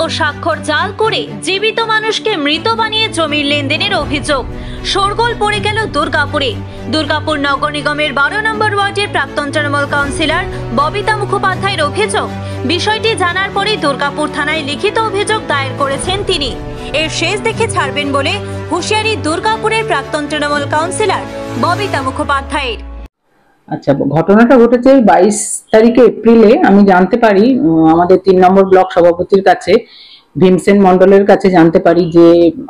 ও স্বাক্ষর জাল করে জীবিত মানুষকে মৃত বানিয়ে জমির লেনদেনের অভিযোগ শোরগোল পড়ে গেল দুর্গাপুরে। দুর্গাপুর নগর নিগমের 12 নম্বর ওয়ার্ডের প্রাক্তন তৃণমূল কাউন্সিলর ববিতা মুখোপাধ্যায়ের অভিযোগ। বিষয়টি জানার পরেই দুর্গাপুর থানায় লিখিত অভিযোগ দায়ের করেছেন তিনি। এর শেষ দেখে ছাড়বেন বলে হুঁশিয়ারি দুর্গাপুরের প্রাক্তন তৃণমূল কাউন্সিলর ববিতা মুখোপাধ্যায়ের। আচ্ছা, ঘটনাটা ঘটেছে 22 তারিখে এপ্রিলে। আমি জানতে পারি আমাদের 3 নম্বর ব্লক সভাপতির কাছে, ভীমসেন মন্ডলের কাছে জানতে পারি যে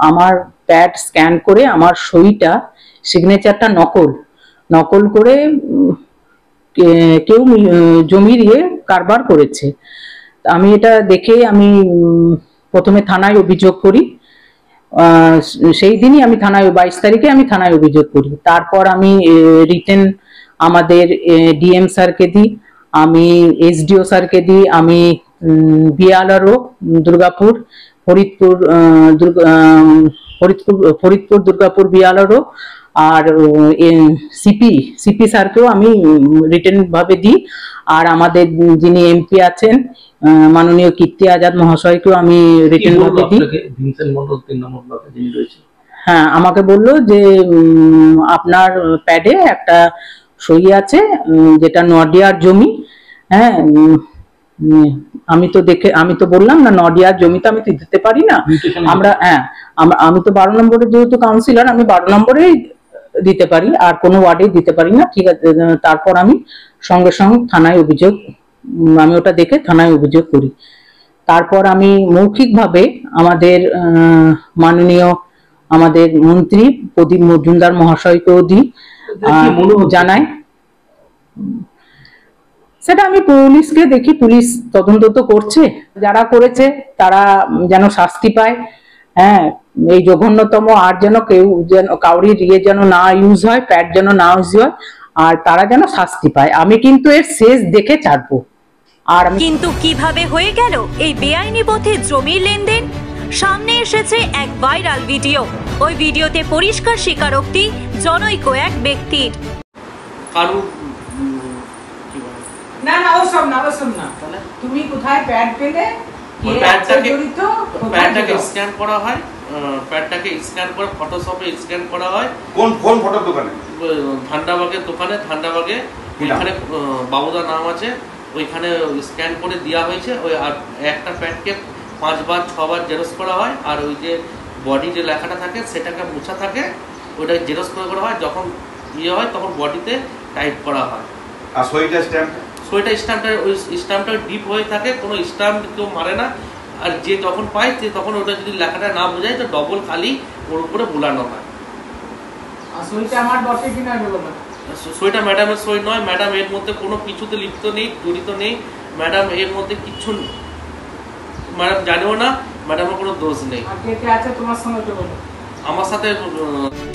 আমার প্যাড স্ক্যান করে আমার সইটা, সিগনেচারটা নকল করে কেউ জমি দিয়ে কারবার করেছে। আমি এটা দেখে আমি প্রথমে থানায় অভিযোগ করি। সেই দিনই আমি থানায় 22 তারিখে আমি থানায় অভিযোগ করি। তারপর আমি রিটেন আমাদের ডিএম স্যারকে দিই, আমি এসডিও স্যারকে দিই, আমি বিএলআরও দুর্গাপুর, ফরিদপুর দুর্গাপুর বিএলআরও আর সিপি স্যারকেও আমি রিটেন ভাবে দিই। আর আমাদের যিনি এমপি আছেন মাননীয় কীর্তি আজাদ মহাশয়কেও আমি রিটেন ভাবে দিই। হ্যাঁ, আমাকে বললো যে আপনার প্যাডে একটা সই আছে যেটা নডিয়ার জমি। হ্যাঁ, আমি তো বললাম না নডিয়ার জমি তো আমি দিতে পারি না। আমি তো 12 নম্বরে যেহেতু কাউন্সিলর, আমি 12 নম্বরেই দিতে পারি, আর কোনো ওয়ার্ডে দিতে পারি না। ঠিক আছে, তারপর আমি সঙ্গে সঙ্গে থানায় অভিযোগ, আমি ওটা দেখে থানায় অভিযোগ করি। তারপর আমি মৌখিকভাবে আমাদের মাননীয় আমাদের মন্ত্রী প্রদীপ মজুমদার মহাশয়কেও দিই, জানাই। সেটা আমি পুলিশকে দেখি, পুলিশ তদন্ত তো করছে, যারা করেছে তারা যেন শাস্তি পায়। হ্যাঁ, এই জঘন্যতম আর যেন কাউরির যেন না ইউজ হয়, প্যাড যেন না ইউজ হয়, আর তারা যেন শাস্তি পায়। আমি কিন্তু এর শেষ দেখে ছাড়বো। আর কিন্তু কিভাবে হয়ে গেল এই বেআইনি পথে জমির লেনদেন? সামনে এসেছে এক ভাইরাল ভিডিও। ওই ভিডিওতে পরিষ্কার স্বীকারোক্তি জনৈক এক ব্যক্তির। না ওসব না, তুমি কোথায় প্যাড পেলে? প্যাডটাকে স্ক্যান করা হয়, প্যাডটাকে স্ক্যান করে ফটোশপে স্ক্যান করা হয়। কোন ফটোর দোকানে? ধান্ডাবাগের দোকানে, ধান্ডাবাগে ওইখানে বাবুদার নাম আছে, ওইখানে স্ক্যান করে দেওয়া হয়েছে। ওই আর একটা প্যাডকে 5 বার 6 বার জেরক্স করা হয়, আর ওই যে বডি যে লেখাটা থাকে সেটাকে মোছা থাকে, ওইটা জেরক্স করা হয়। যখন ইয়ে হয় তখন বডিতে টাইপ করা হয়। আর সইটা স্ট্যাম্পটা ওই স্ট্যাম্পটা ডিপ হয়ে থাকে, কোনো স্ট্যাম্প কেউ মারে না। আর যে যখন পায় তখন ওটা যদি লেখাটা না বোঝায় তো ডবল খালি ওর উপরে বোলানো হয়। সইটা ম্যাডামের সই নয়, ম্যাডাম এর মধ্যে কোনো কিছুতে লিপ্ত নেই, জড়িত নেই। ম্যাডাম এর মধ্যে কিচ্ছু ম্যাডাম জানেও না, ম্যাডামের কোনো দোষ নেই। আমার সাথে।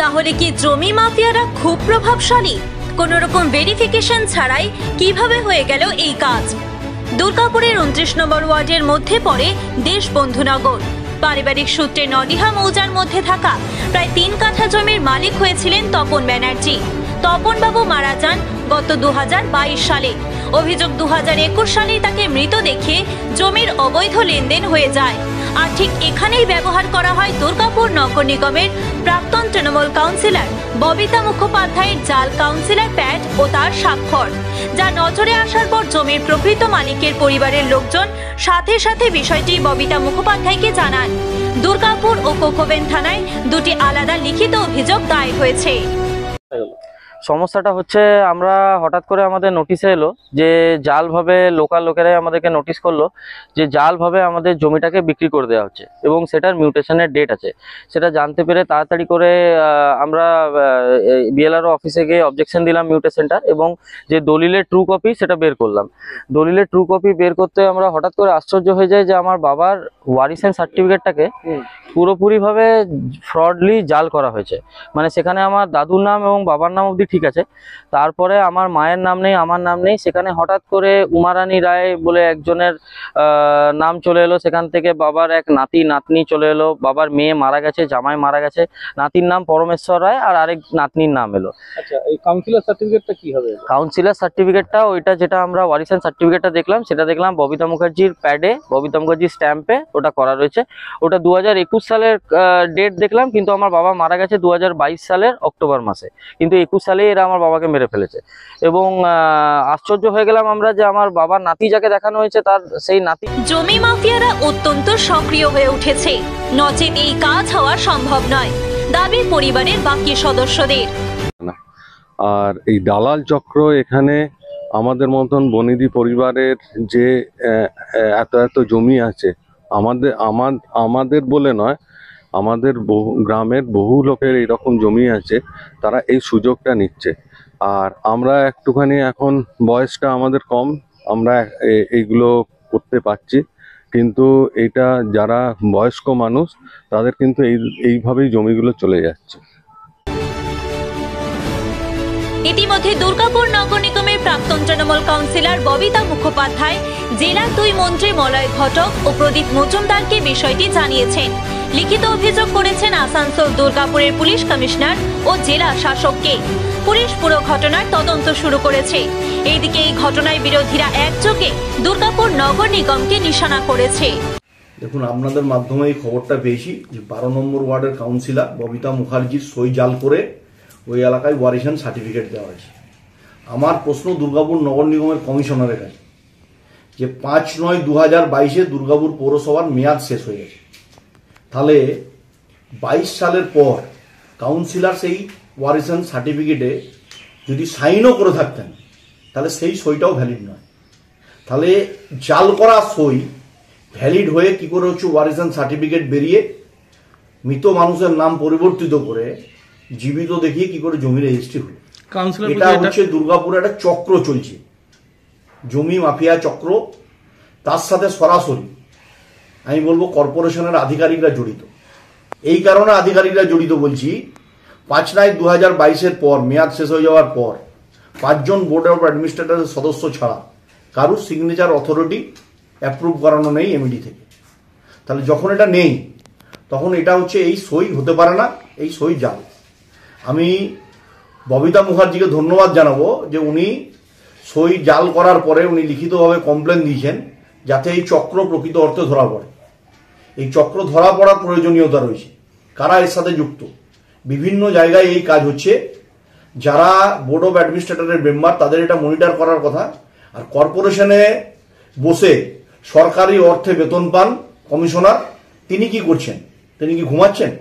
তাহলে কি জমি মাফিয়ারা খুব প্রভাবশালী? কোন রকম ভেরিফিকেশন ছাড়াই কিভাবে হয়ে গেল এই কাজ? দুর্গাপুরের 29 নম্বর ওয়ার্ডের মধ্যে পড়ে দেশবন্ধুনগর। পারিবারিক সূত্রে নডিহা মৌজার মধ্যে থাকা প্রায় 3 কাঠা জমির মালিক হয়েছিলেন তপন ব্যানার্জি। তপন বাবু মারা যান গত 2022 সালে। অভিযোগ 2021 সালেই তাকে মৃত দেখে জমির অবৈধ লেনদেন হয়ে যায়। আর ঠিক এখানেই ব্যবহার করা হয় দুর্গাপুর নগর নিগমের প্রাক্তন তৃণমূল কাউন্সিলর ববিতা মুখোপাধ্যায়ের জাল কাউন্সিলর প্যাড ও তার স্বাক্ষর, যা নজরে আসার পর জমির প্রকৃত মালিকের পরিবারের লোকজন সাথে সাথে বিষয়টি ববিতা মুখোপাধ্যায়কে জানান। দুর্গাপুর ও কোকোবেন থানায় 2টি আলাদা লিখিত অভিযোগ দায়ের হয়েছে। সমস্যাটা হচ্ছে, আমরা হঠাৎ করে আমাদের নোটিশে এলো যে জালভাবে লোকাল লোকেরাই আমাদেরকে নোটিশ করলো যে জালভাবে আমাদের জমিটাকে বিক্রি করে দেওয়া হচ্ছে এবং সেটার মিউটেশনের ডেট আছে। সেটা জানতে পেরে তাড়াতাড়ি করে আমরা বিএলআরও অফিসে গিয়ে অবজেকশন দিলাম মিউটেশনটার, এবং যে দলিলের ট্রু কপি সেটা বের করলাম। দলিলের ট্রু কপি বের করতে আমরা হঠাৎ করে আশ্চর্য হয়ে যাই যে আমার বাবার ওয়ারিসেন সার্টিফিকেটটাকে পুরোপুরিভাবে ফ্রডলি জাল করা হয়েছে। মানে সেখানে আমার দাদুর নাম এবং বাবার নাম অবধি ঠিক আছে। তারপরে আমার মায়ের নাম নেই, আমার নাম নেই, সেখানে হঠাৎ করে উমারানী রায় বলে একজনের নাম চলে এলো। সেখান থেকে বাবার এক নাতি নাতনি চলে এলো, বাবার মেয়ে মারা গেছে, জামাই মারা গেছে, নাতির নাম পরমেশ্বর রায় আর আরেক নাতনির নাম এলো। আচ্ছা, এই কাউন্সিলর সার্টিফিকেটটা কি হবে? কাউন্সিলর সার্টিফিকেটটা ওইটা যেটা আমরা ওয়ারিশান সার্টিফিকেটটা দেখলাম, সেটা দেখলাম ববিতা মুখার্জির প্যাডে, ববিতা মুখার্জির স্ট্যাম্পে ওটা করা রয়েছে। ওটা 2021 সালের ডেট দেখলাম, কিন্তু আমার বাবা মারা গেছে 2022 সালের অক্টোবর মাসে, কিন্তু 21 সালেই এরা আমার বাবাকে মেরে ফেলেছে। এবং আশ্চর্য হয়ে গেলাম আমরা যে আমার বাবার নাতি যাকে দেখানো হয়েছে তার সেই নাতি। জমি মাফিয়ারা অত্যন্ত সক্রিয় হয়ে উঠেছে, নচেত এই কাজ হওয়া সম্ভব নয়, দাবি পরিবারের বাকি সদস্যদের। আর এই দালাল চক্র এখানে আমাদের মতন বনিদি পরিবারের যে এত এত জমি আছে, আমাদের বলে নয়, আমাদের গ্রামের বহু লোকের এইরকম জমি আছে, তারা এই সুযোগটা নিচ্ছে। আর আমরা একটুখানি এখন বয়সটা আমাদের কম, আমরা এইগুলো করতে পারছি, কিন্তু এটা যারা বয়স্ক মানুষ তাদের কিন্তু এইভাবেই জমিগুলো চলে যাচ্ছে। ইতিমধ্যে দুর্গাপুর নগর নিগমের প্রাক্তন তৃণমূল কাউন্সিলর ববিতা মুখোপাধ্যায় জেলার 2 মন্ত্রী মলয় ঘটক ও প্রদীপ মজুমদারকে বিষয়টি জানিয়েছেন। লিখিত অভিযোগ করেছেন আসানসোল দুর্গাপুরের পুলিশ কমিশনার ও জেলা শাসককে। পুলিশ পুরো ঘটনার তদন্ত শুরু করেছে। এইদিকে এই ঘটনায় বিরোধীরা একযোগে দুর্গাপুর নগর নিগমকে নিশানা করেছে। দেখুন, আপনাদের মাধ্যমে এই খবরটা পেয়েছি যে 12 নম্বর ওয়ার্ডের কাউন্সিলর ববিতা মুখার্জির সই জাল করে ওই এলাকায় ওয়ারিশান সার্টিফিকেট দেওয়া হয়েছে। আমার প্রশ্ন দুর্গাপুর নগর নিগমের কমিশনারের কাছে যে 5/9/2022 দুর্গাপুর পৌরসভার মেয়াদ শেষ হয়ে গেছে, তাহলে 22 সালের পর কাউন্সিলর সেই ওয়ারিশান সার্টিফিকেটে যদি সাইনও করে থাকতেন তাহলে সেই সইটাও ভ্যালিড নয়। তাহলে জাল করা সই ভ্যালিড হয়ে কি করে হচ্ছে ওয়ারিশান সার্টিফিকেট বেরিয়ে মৃত মানুষের নাম পরিবর্তিত করে জীবিত দেখিয়ে কি করে জমি রেজিস্ট্রি হলো? এটা হচ্ছে দুর্গাপুরে একটা চক্র চলছে, জমি মাফিয়া চক্র। তার সাথে সরাসরি আমি বলবো কর্পোরেশনের আধিকারিকরা জড়িত। এই কারণে আধিকারিকরা জড়িত বলছি, 5/9/2022 পর মেয়াদ শেষ হয়ে যাওয়ার পর 5 জন বোর্ড অফ অ্যাডমিনিস্ট্রেটরের সদস্য ছাড়া কারুর সিগনেচার অথরিটি অ্যাপ্রুভ করানো নেই এমইডি থেকে। তাহলে যখন এটা নেই তখন এটা হচ্ছে এই সই হতে পারে না, এই সই জাল। আমি ববিতা মুখার্জিকে ধন্যবাদ জানাবো যে উনি সই জাল করার পরে উনি লিখিতভাবে কমপ্লেন দিয়েছেন যাতে এই চক্র প্রকৃত অর্থে ধরা পড়ে। এই চক্র ধরা পড়ার প্রয়োজনীয়তা রয়েছে। কারা এর সাথে যুক্ত? বিভিন্ন জায়গায় এই কাজ হচ্ছে। যারা বোর্ড অফ অ্যাডমিনিস্ট্রেটরের মেম্বার তাদের এটা মনিটর করার কথা। আর কর্পোরেশনে বসে সরকারি অর্থে বেতন পান কমিশনার, তিনি কি করছেন? তিনি কি ঘুমাচ্ছেন?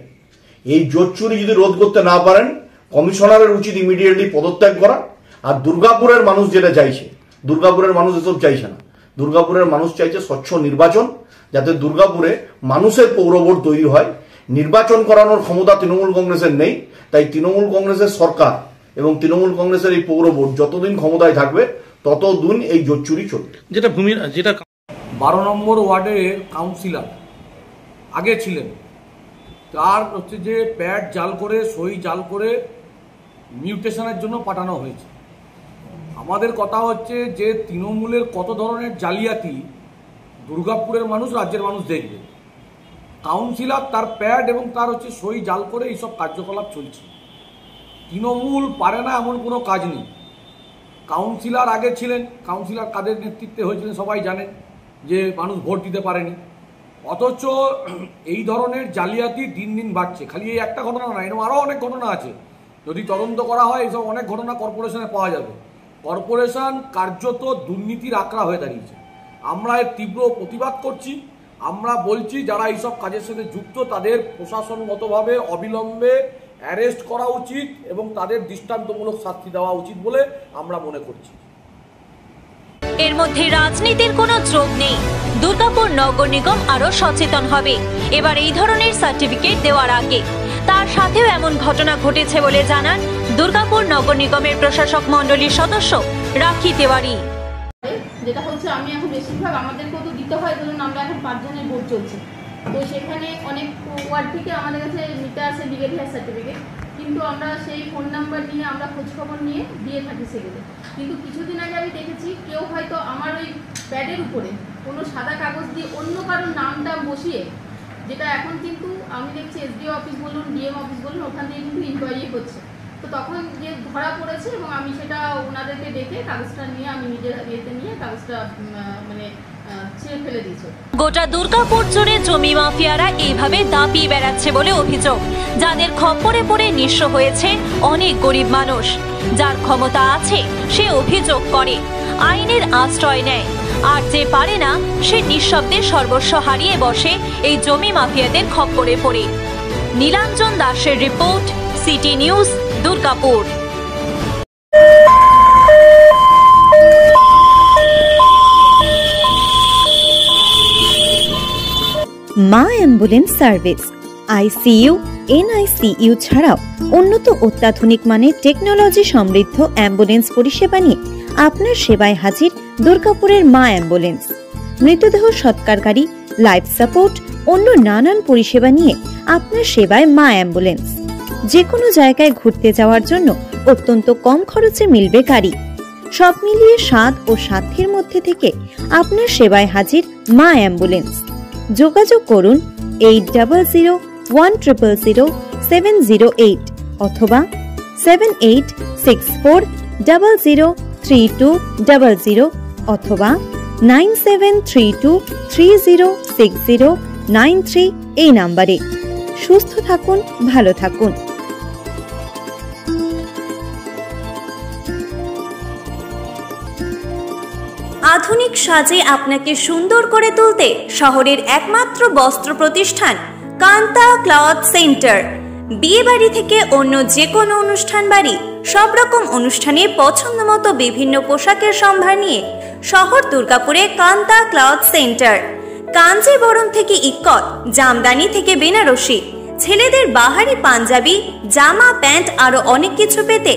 এই জোট চুরি যদি রোধ করতে না পারেন, কমিশনারের উচিত ইমিডিয়েটলি পদত্যাগ করা। আর দুর্গাপুরের মানুষ যেটা চাইছে, দুর্গাপুরের মানুষ এসব চাইছে না। দুর্গাপুরের মানুষ চাইছে স্বচ্ছ নির্বাচন, যাতে দুর্গাপুরে মানুষের পৌর বোর্ড তৈরি হয়। নির্বাচন করানোর ক্ষমতা তৃণমূল কংগ্রেসের নেই, তাই তৃণমূল কংগ্রেসের সরকার এবং তৃণমূল কংগ্রেসের এই পৌর বোর্ড যতদিন ক্ষমতায় থাকবে ততদিন এই জোট চুরি চলবে। যেটা 12 নম্বর ওয়ার্ডের কাউন্সিলর আগে ছিলেন, তার হচ্ছে যে প্যাড জাল করে সই জাল করে মিউটেশনের জন্য পাঠানো হয়েছে। আমাদের কথা হচ্ছে যে তৃণমূলের কত ধরনের জালিয়াতি দুর্গাপুরের মানুষ, রাজ্যের মানুষ দেখবে। কাউন্সিলর তার প্যাড এবং তার হচ্ছে সই জাল করে এইসব কার্যকলাপ চলছে। তৃণমূল পারে না এমন কোনো কাজ নেই। কাউন্সিলর আগে ছিলেন, কাউন্সিলর কাদের নেতৃত্বে হয়েছিলেন সবাই জানেন, যে মানুষ ভোট দিতে পারেনি। অথচ এই ধরনের জালিয়াতি দিন দিন বাড়ছে। খালি এই একটা ঘটনা না, এরকম আরও অনেক ঘটনা আছে। যদি তদন্ত করা হয় এইসব অনেক ঘটনা কর্পোরেশনে পাওয়া যাবে। কর্পোরেশন কার্যত দুর্নীতির আঁকড়া হয়ে দাঁড়িয়েছে। আমরা এর তীব্র প্রতিবাদ করছি। আমরা বলছি যারা এইসব কাজের সাথে যুক্ত তাদের প্রশাসনগতভাবে অবিলম্বে অ্যারেস্ট করা উচিত এবং তাদের দৃষ্টান্তমূলক শাস্তি দেওয়া উচিত বলে আমরা মনে করছি। এর মধ্যে রাজনীতির কোনো যোগ নেই। দুর্গাপুর নগর নিগম আরো সচেতন হবে এবার এই ধরনের সার্টিফিকেট দেওয়ার আগে। তার সাথেও এমন ঘটনা ঘটেছে বলে জানান দুর্গাপুর নগর নিগমের প্রশাসক মণ্ডলীর সদস্য রাখি তেওয়ারি। যেটা হচ্ছে আমি এখন বেশিরভাগ আমাদেরকেও তো দিতে হয়, ধরুন আমরা এখন 5 জনের বোর্ড চলছে, তো সেখানে অনেক ওয়ার্ড থেকে আমাদের কাছে নিতে আসে ব্রিগেড হেয়ার সার্টিফিকেট, কিন্তু আমরা সেই ফোন নাম্বার নিয়ে আমরা খোঁজখবর নিয়ে দিয়ে থাকি সেগুলো। কিন্তু কিছুদিন আগে আমি দেখেছি কেউ হয়তো আমার ওই প্যাডের উপরে কোনো সাদা কাগজ দিয়ে অন্য কারোর নামটা বসিয়ে, যেটা এখন কিন্তু আমি দেখছি এসডিও অফিস বলুন, ডিএম অফিস বলুন, ওখান থেকে কিন্তু ইনকোয়ারি হচ্ছে। তো তখন যে ধরা পড়েছে এবং আমি সেটা ওনাদেরকে ডেকে কাগজটা নিয়ে আমি নিজের ইয়েতে নিয়ে কাগজটা মানে ছিঁড়ে ফেলে দিয়েছি। গোটা দুর্গাপুর জুড়ে জমি মাফিয়ারা এইভাবে দাপিয়ে বেড়াচ্ছে বলে অভিযোগ, যাদের খপ্পরে পড়ে নিঃস্ব হয়েছে অনেক গরিব মানুষ। যার ক্ষমতা আছে সে অভিযোগ করে, আইনের আশ্রয় নেয়, আর যে পারে না সে নিঃশব্দে সর্বস্ব হারিয়ে বসে এই জমি মাফিয়াদের খপ্পরে পড়ে। নীলাঞ্জন দাসের রিপোর্ট, সিটি নিউজ, দুর্গাপুর। মা অ্যাম্বুলেন্স সার্ভিস আইসিইউ, এনআইসিইউ ছাড়াও উন্নত অত্যাধুনিক মানের টেকনোলজি সমৃদ্ধ অ্যাম্বুলেন্স পরিষেবা নিয়ে আপনার সেবায় হাজির দুর্গাপুরের মা অ্যাম্বুলেন্স। মৃতদেহ সৎকারকারী, লাইফ সাপোর্ট, অন্য নানান পরিষেবা নিয়ে আপনার সেবায় মা অ্যাম্বুলেন্স। যে কোনো জায়গায় ঘুরতে যাওয়ার জন্য অত্যন্ত কম খরচে মিলবে গাড়ি। সব মিলিয়ে স্বাদ ও সাধ্যের মধ্যে থেকে আপনার সেবায় হাজির মা অ্যাম্বুলেন্স। যোগাযোগ করুন 8001000708 অথবা 7864003200 অথবা 9732306093 এই নাম্বারে। সুস্থ থাকুন, ভালো থাকুন। আধুনিক সাজে আপনাকে সুন্দর করে তুলতে শহরের একমাত্র বস্ত্র প্রতিষ্ঠান কান্তা ক্লথ সেন্টার। বিয়ে বাড়ি থেকে অন্য যে কোনো অনুষ্ঠান বাড়ি, সব রকম অনুষ্ঠানে পছন্দ মতো বিভিন্ন পোশাকের সম্ভার নিয়ে শহর দুর্গাপুরে কান্তা ক্লথ সেন্টার। কাঞ্জিবরম থেকে ইক্কত, জামদানি থেকে বেনারসি, ছেলেদের বাহারি পাঞ্জাবি, জামা, প্যান্ট আরো অনেক কিছু পেতে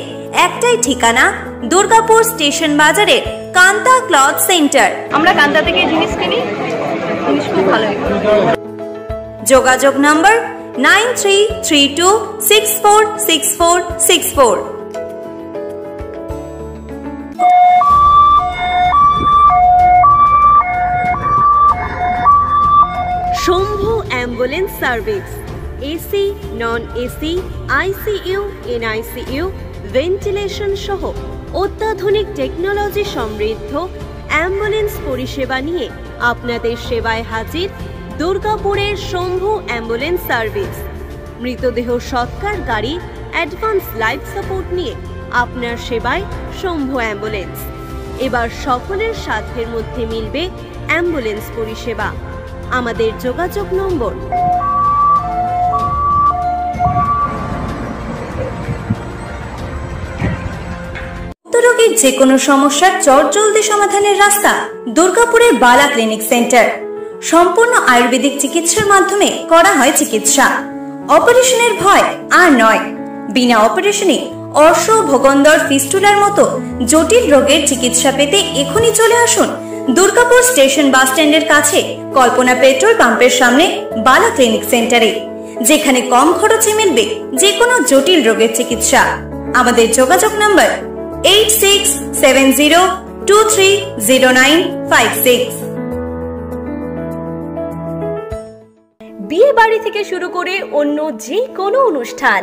একটাই ঠিকানা, দুর্গাপুর স্টেশন বাজারের কান্তা ক্লথ সেন্টার। আমরা কান্তা থেকে জিনিস কিনি, জিনিস খুব ভালো। যোগাযোগ নম্বর 9332646464। Shambhu ambulance service, AC, non AC, ICU, NICU, ventilation সহ অত্যাধুনিক টেকনোলজি সমৃদ্ধ অ্যাম্বুলেন্স পরিষেবা নিয়ে আপনাদের সেবায় হাজির দুর্গাপুরের শম্ভু অ্যাম্বুলেন্স সার্ভিস। মৃতদেহ সৎকার গাড়ি, অ্যাডভান্স লাইফ সাপোর্ট নিয়ে আপনার সেবায় শম্ভু অ্যাম্বুলেন্স। এবার সকলের সাধ্যের মধ্যে মিলবে অ্যাম্বুলেন্স পরিষেবা। আমাদের যোগাযোগ নম্বর রোগীর যে কোনো সমস্যার চটজলদি সমাধানের রাস্তা দুর্গাপুরের বালা ক্লিনিক সেন্টার। সম্পূর্ণ আয়ুর্বেদিক চিকিৎসার মাধ্যমে করা হয় চিকিৎসা। অপারেশনের ভয় আর নয়। বিনা অপারেশনে অর্শ, ভগন্দর, ফিস্টুলার মতো জটিল রোগের চিকিৎসা পেতে এখনই চলে আসুন দুর্গাপুর স্টেশন বাস স্ট্যান্ডের কাছে কল্পনা পেট্রোল পাম্পের সামনে বালা ক্লিনিক সেন্টারে, যেখানে কম খরচে মিলবে যে কোনো জটিল রোগের চিকিৎসা। আমাদের যোগাযোগ নম্বর 8670230956। বিয়ে বাড়ি থেকে শুরু করে অন্য যে কোনো অনুষ্ঠান,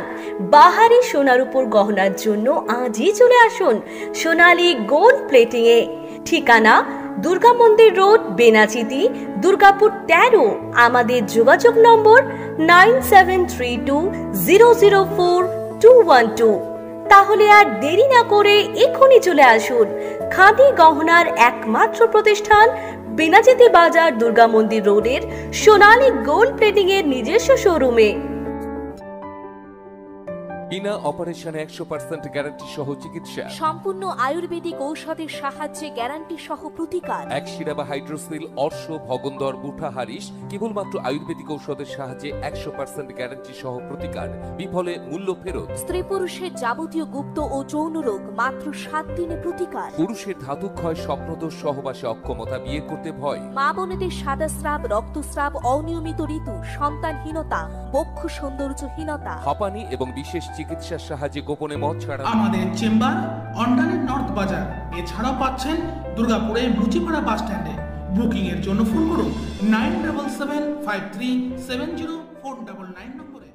বাহারি সোনার উপর গহনার জন্য আজই চলে আসুন সোনালী গোল্ড প্লেটিং এ। ঠিকানা দুর্গা মন্দির রোড, বেনাচিতি, দুর্গাপুর 13। আমাদের যোগাযোগ নম্বর 9732004212। তাহলে আর দেরি না করে এখনই চলে আসুন খাদি গহনার একমাত্র প্রতিষ্ঠান বেনাচিতি বাজার, দুর্গা মন্দির রোডের সোনালী গোল্ড প্লেটিং এর নিজস্ব শোরুমে। বিনা অপারেশনে 100% গ্যারান্টি সহ চিকিৎসা, সম্পূর্ণ আয়ুর্বেদিক ঔষধের সাহায্যে গ্যারান্টি সহ প্রতিকার। একশিরা বা হাইড্রোসিল, অর্শ, ভগন্দর, বুঠা, হারিস কেবলমাত্র আয়ুর্বেদিক ঔষধের সাহায্যে 100% গ্যারান্টি সহ প্রতিকার, বিফলে মূল্য ফেরত। স্ত্রী পুরুষের যাবতীয় গুপ্ত ও যৌন রোগ মাত্র 7 দিনে প্রতিকার। পুরুষের ধাতুক্ষয়, স্বপ্নদোষ, সহবাসে অক্ষমতা, বিয়ে করতে ভয়। মা বোনেদের সাদা স্রাব, রক্তস্রাব, অনিয়মিত ঋতু, সন্তানহীনতা, বক্ষ সৌন্দর্যহীনতা, হাঁপানি এবং বিশেষ চিকিৎসার সাহায্যে গোপনে মদ ছাড়া। আমাদের চেম্বার অন্ডালের নর্থ বাজার, এছাড়াও পাচ্ছেন দুর্গাপুরে মুচিপাড়া বাস স্ট্যান্ডে। বুকিং এর জন্য ফোন করুন 9775370499 নম্বরে।